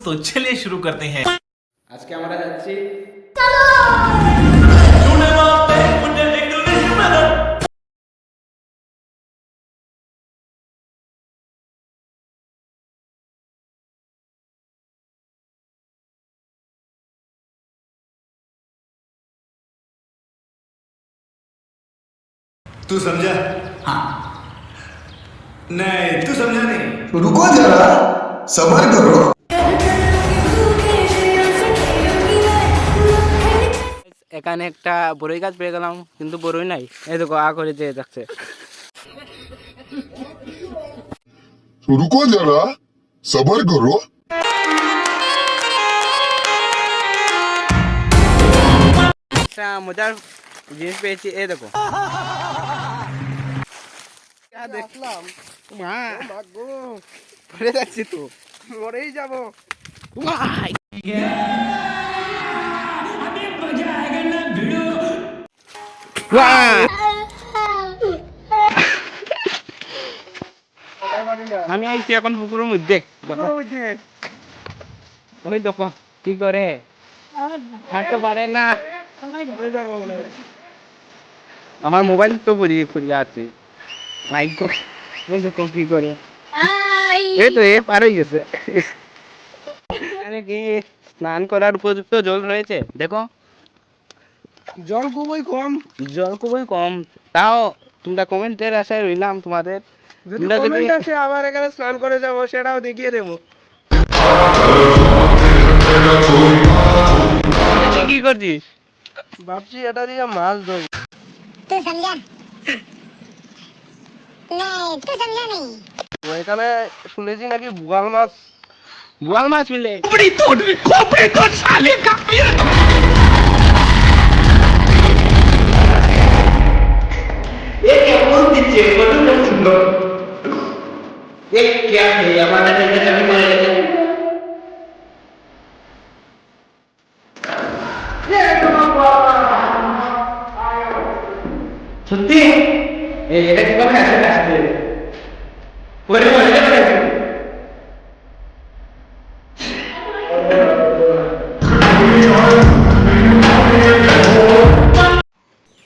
तो चलिए शुरू करते हैं। আজকে আমরা যাচ্ছি तू समझा? हाँ। नहीं, तू समझा नहीं। रुको जरा, सबर करो। এখানে একটা বড়ই গাছ পেয়ে গেলাম, কিন্তু বড়ই নাই। এই দেখো আ করে যেয়ে যাচ্ছে। रुको जरा, सबर करो। একটা মজার জিনিস পেয়েছি, এই দেখো। দেখলাম মা গো, পড়ে যাচ্ছি তো, মরেই যাবো। আমি আইছি এখন পুকুরের মধ্যে। ওই দেখো কি করে, হাঁটতে পারে না। আমার মোবাইল তো ফুরিয়ে আছে। দেখো কি করে, এই তো এ পার হয়ে গেছে। এখানে কি স্নান করার উপযুক্ত জল রয়েছে? দেখো জল খুবই কম। তাও তোমরা কমেন্টের আশায় রইলাম তোমাদের। কমেন্ট আসে আবার এখানে স্নান করে যাবো, সেটাও দেখিয়ে দেবো। কি করছিস? ভাবছি এটা দিয়ে মাছ ধরি। तू समझा? नहीं, तू समझा नहीं। এখানে শুনেছি নাকি বোয়াল মাছ মিলে। সত্যি এটা কিভাবে আসবে?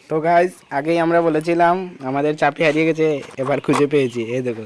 তো গাইস, আগেই আমরা বলেছিলাম আমাদের চাপি হারিয়ে গেছে, এবার খুঁজে পেয়েছি। এই দেখো।